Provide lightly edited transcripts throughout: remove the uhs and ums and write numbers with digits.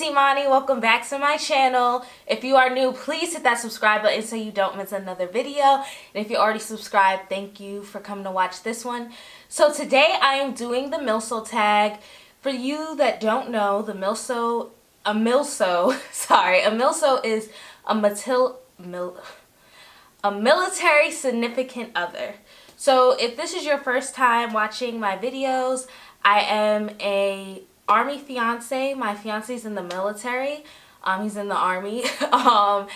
it's Imani. Welcome back to my channel. If you are new, please hit that subscribe button so you don't miss another video. And if you already subscribed, thank you for coming to watch this one. So today I am doing the MilSO tag. For you that don't know, a MilSO is a military significant other. So if this is your first time watching my videos, I am a Army fiance. My fiance's in the military. He's in the Army. And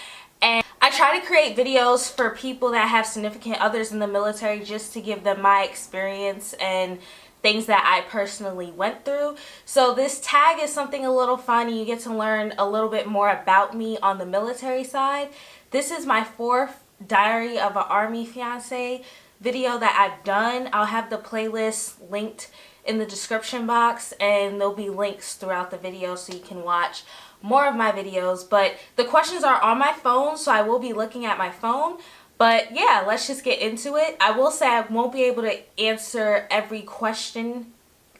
I try to create videos for people that have significant others in the military just to give them my experience and things that I personally went through. So this tag is something a little fun. You get to learn a little bit more about me on the military side. This is my fourth Diary of an Army Fiance video that I've done. I'll have the playlist linked in the description box, and there'll be links throughout the video so you can watch more of my videos. But the questions are on my phone, so I will be looking at my phone. But yeah, let's just get into it. I will say I won't be able to answer every question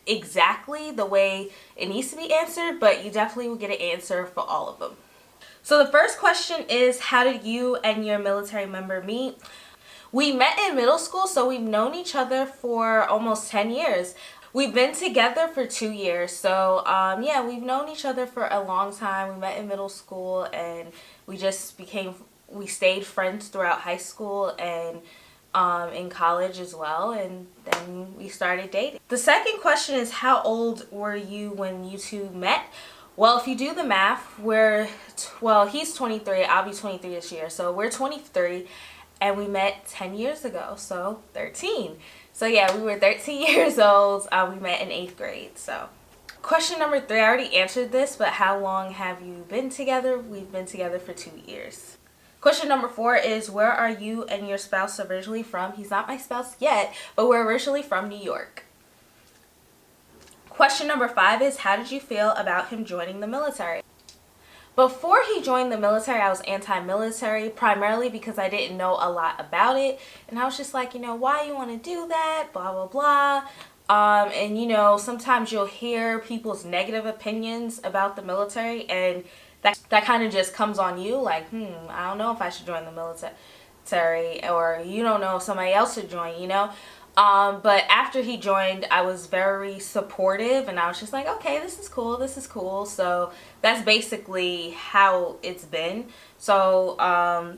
exactly the way it needs to be answered, but you definitely will get an answer for all of them. So the first question is, how did you and your military member meet? We met in middle school, so we've known each other for almost 10 years. We've been together for 2 years, so yeah, we've known each other for a long time. We met in middle school, and we stayed friends throughout high school and in college as well, and then we started dating. The second question is, how old were you when you two met? Well, if you do the math, he's 23, I'll be 23 this year, so we're 23, and we met 10 years ago, so 13. So yeah, we were 13 years old. We met in 8th grade. So question number 3, I already answered this, but how long have you been together? We've been together for 2 years. Question number 4 is, where are you and your spouse originally from? He's not my spouse yet, but we're originally from New York. Question number 5 is, how did you feel about him joining the military? Before he joined the military, I was anti-military, primarily because I didn't know a lot about it. And I was just like, why you want to do that? Blah, blah, blah. And, sometimes you'll hear people's negative opinions about the military, and that kind of just comes on you. Like, I don't know if I should join the military, or you don't know if somebody else should join, But after he joined, I was very supportive, and I was just like, okay, this is cool. So that's basically how it's been. So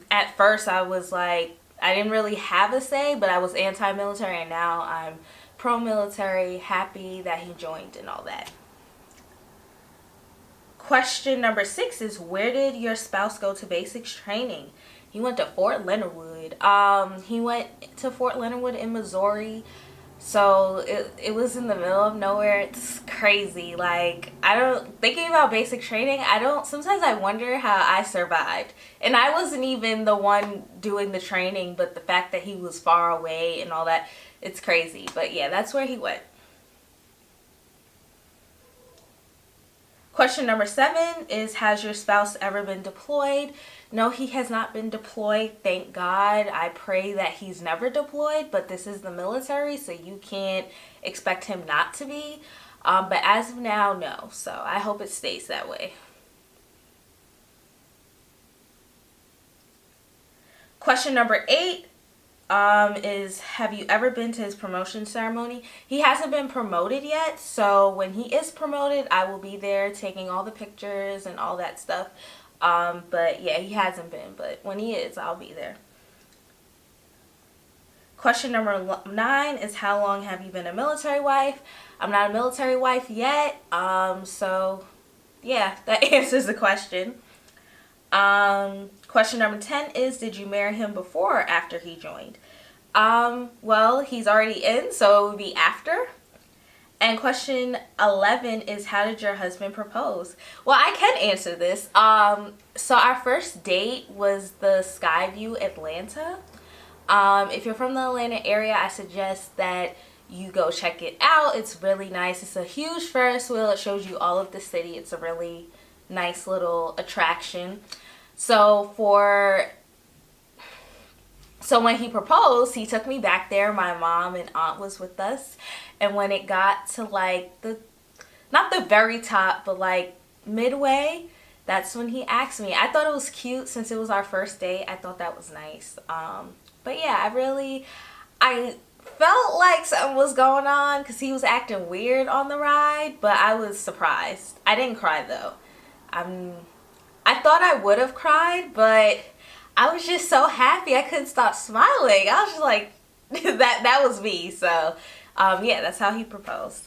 at first I was like, I didn't really have a say, but I was anti-military, and now I'm pro-military, happy that he joined and all that. Question number 6 is, where did your spouse go to basics training? He went to Fort Leonard Wood. He went to Fort Leonard Wood in Missouri. So it was in the middle of nowhere. It's crazy. Like, thinking about basic training, sometimes I wonder how I survived. And I wasn't even the one doing the training, but the fact that he was far away and all that, it's crazy. But yeah, that's where he went. Question number 7 is, has your spouse ever been deployed? No, he has not been deployed, thank God. I pray that he's never deployed, but this is the military, so you can't expect him not to be. But as of now, no. So I hope it stays that way. Question number 8 is, have you ever been to his promotion ceremony? He hasn't been promoted yet, so when he is promoted, I will be there taking all the pictures and all that stuff. But yeah, he hasn't been, but when he is, I'll be there. Question number 9 is, how long have you been a military wife? I'm not a military wife yet, so yeah, that answers the question. Question number 10 is, did you marry him before or after he joined? Well, he's already in, so it would be after. And question 11 is, how did your husband propose? Well, I can answer this. So our first date was the Skyview Atlanta. If you're from the Atlanta area, I suggest that you go check it out. It's really nice. It's a huge Ferris wheel. It shows you all of the city. It's a really nice little attraction. So when he proposed, he took me back there. My mom and aunt was with us. And when it got to like not the very top, but like midway, that's when he asked me. I thought it was cute since it was our first date. I thought that was nice. But yeah, I felt like something was going on because he was acting weird on the ride, but I was surprised. I didn't cry though. I thought I would have cried, but I was just so happy I couldn't stop smiling. I was just like, that was me. So yeah, that's how he proposed.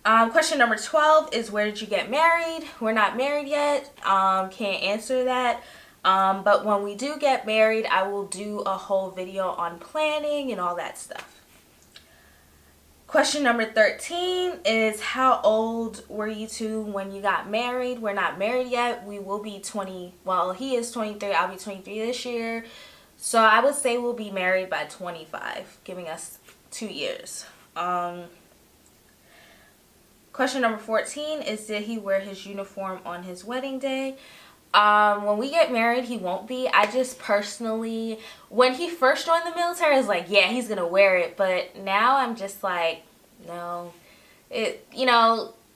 Question number 12 is, where did you get married? We're not married yet. Can't answer that. But when we do get married, I will do a whole video on planning and all that stuff. Question number 13 is, how old were you two when you got married? We're not married yet. We will be 20. Well, he is 23. I'll be 23 this year. So I would say we'll be married by 25, giving us 2 years. Question number 14 is, did he wear his uniform on his wedding day? When we get married, he won't be. I just personally, when he first joined the military, I was like, yeah, he's gonna wear it. But now I'm just like, no.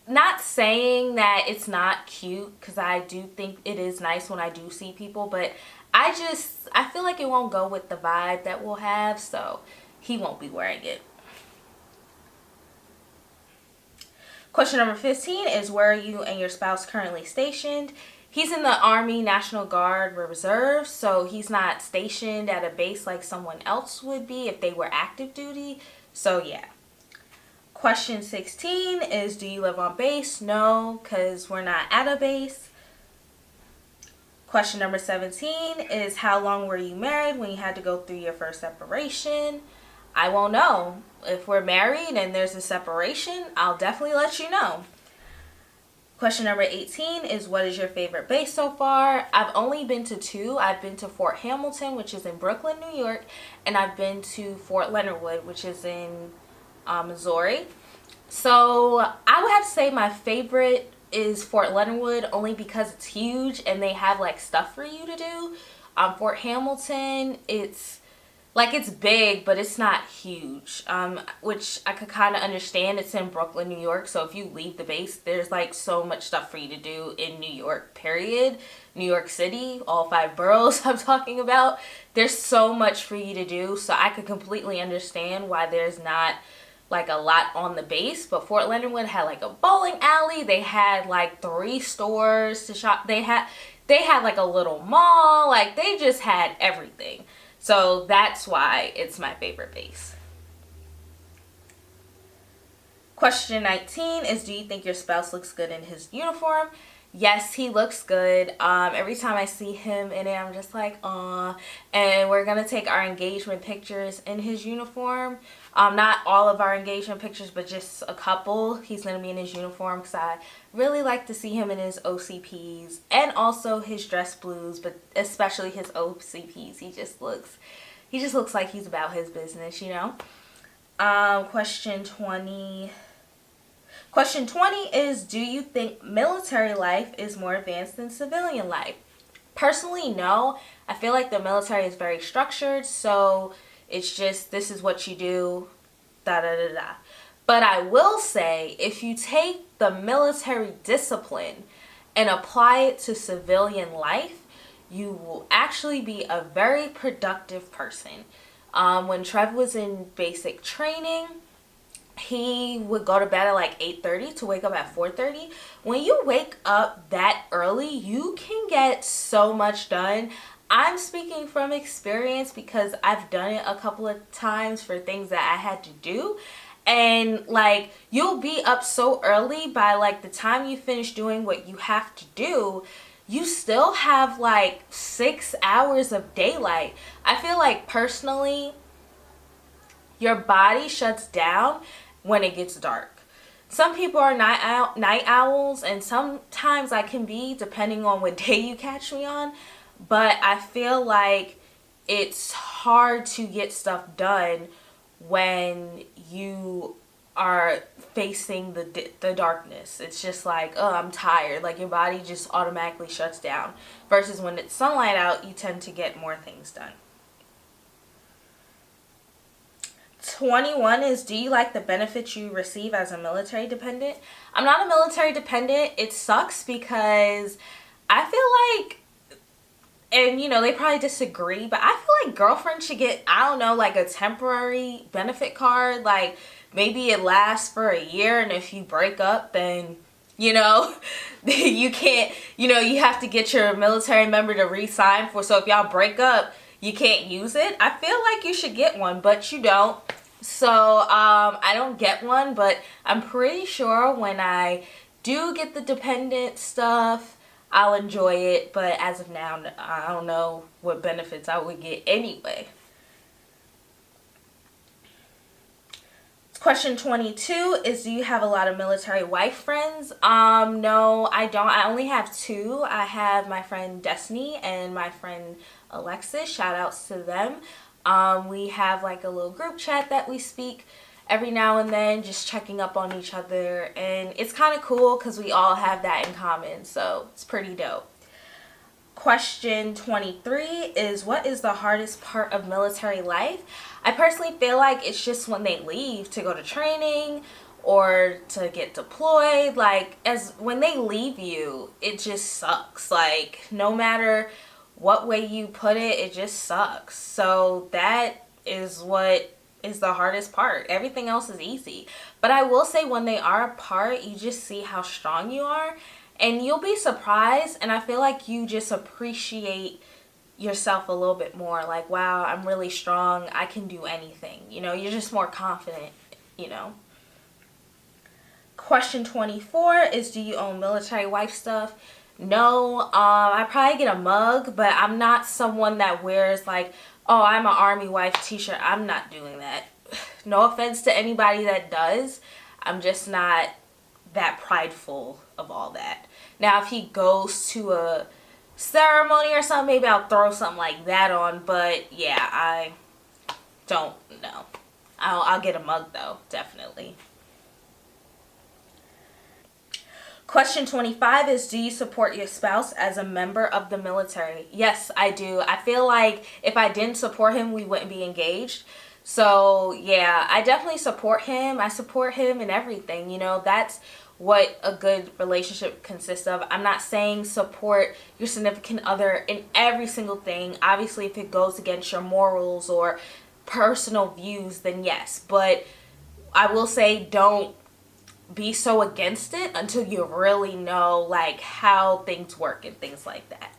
Not saying that it's not cute, because I do think it is nice when I do see people, but I feel like it won't go with the vibe that we'll have, so he won't be wearing it. Question number 15 is, where are you and your spouse currently stationed? He's in the Army, National Guard, or Reserve, so he's not stationed at a base like someone else would be if they were active duty. So yeah. Question 16 is, do you live on base? No, because we're not at a base. Question number 17 is, how long were you married when you had to go through your first separation? I won't know. If we're married and there's a separation, I'll definitely let you know. Question number 18 is, what is your favorite base so far? I've only been to 2. I've been to Fort Hamilton, which is in Brooklyn, New York, and I've been to Fort Leonard Wood, which is in Missouri. So I would have to say my favorite is Fort Leonard Wood, only because it's huge and they have like stuff for you to do. Fort Hamilton, it's big, but it's not huge, which I could kind of understand. It's in Brooklyn, New York, so if you leave the base, there's like so much stuff for you to do in New York, period. New York City, all 5 boroughs I'm talking about, there's so much for you to do, so I could completely understand why there's not like a lot on the base. But Fort Leonard Wood had like a bowling alley, they had like 3 stores to shop, they had like a little mall, like they just had everything. So that's why it's my favorite base. Question 19 is, do you think your spouse looks good in his uniform? Yes, he looks good. Every time I see him in it, I'm just like, aw. And we're going to take our engagement pictures in his uniform. Not all of our engagement pictures, but just a couple. He's going to be in his uniform because I really like to see him in his OCPs and also his dress blues, but especially his OCPs. He just looks like he's about his business, you know. Question 20 is, do you think military life is more advanced than civilian life? Personally, no. I feel like the military is very structured, so it's just, this is what you do, da da da da. But I will say, if you take the military discipline and apply it to civilian life, you will actually be a very productive person. When Trev was in basic training, he would go to bed at like 8:30 to wake up at 4:30. When you wake up that early, you can get so much done. I'm speaking from experience because I've done it a couple of times for things that I had to do. And like, you'll be up so early, by like the time you finish doing what you have to do, you still have like 6 hours of daylight. I feel like personally, your body shuts down when it gets dark. Some people are night owls, and sometimes I can be, depending on what day you catch me on. But I feel like it's hard to get stuff done when you are facing the darkness. It's just like, oh, I'm tired. Like, your body just automatically shuts down. Versus when it's sunlight out, you tend to get more things done. 21 is, do you like the benefits you receive as a military dependent? I'm not a military dependent. It sucks because I feel like, and you know, they probably disagree, but I feel like girlfriends should get, I don't know, like a temporary benefit card. Like maybe it lasts for a year, and if you break up, then, you know, you can't, you know, you have to get your military member to re-sign for. So if y'all break up, you can't use it. I feel like you should get one, but you don't. So I don't get one, but I'm pretty sure when I do get the dependent stuff, I'll enjoy it. But as of now, I don't know what benefits I would get anyway. Question 22 is, do you have a lot of military wife friends? No, I don't. I only have two. I have my friend Destiny and my friend Alexis. Shout outs to them. We have like a little group chat that we speak every now and then, just checking up on each other. And it's kind of cool because we all have that in common. So it's pretty dope. Question 23 is, what is the hardest part of military life? I personally feel like it's just when they leave to go to training or to get deployed. Like, as when they leave you, it just sucks. Like, no matter what way you put it, it just sucks. So that is what is the hardest part. Everything else is easy. But I will say, when they are apart, you just see how strong you are. And you'll be surprised, and I feel like you just appreciate yourself a little bit more. Like, wow, I'm really strong. I can do anything. You know, you're just more confident, you know. Question 24 is, do you own military wife stuff? No, I probably get a mug, but I'm not someone that wears like, oh, I'm an army wife t-shirt. I'm not doing that. No offense to anybody that does. I'm just not that prideful of all that. Now, if he goes to a ceremony or something, maybe I'll throw something like that on. But yeah, I don't know. I'll get a mug though, definitely. Question 25 is, do you support your spouse as a member of the military? Yes, I do. I feel like if I didn't support him, we wouldn't be engaged. So yeah, I definitely support him. I support him in everything. You know, that's what a good relationship consists of. I'm not saying support your significant other in every single thing. Obviously, if it goes against your morals or personal views, then yes. But I will say, don't be so against it until you really know like how things work and things like that.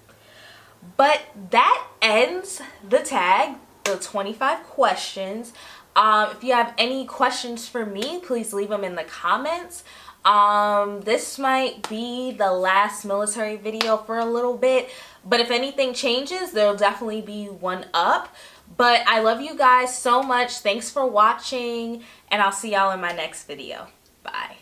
But that ends the tag, the 25 questions. If you have any questions for me, please leave them in the comments. This might be the last military video for a little bit, but if anything changes, there'll definitely be one up. But I love you guys so much. Thanks for watching, and I'll see y'all in my next video. Bye.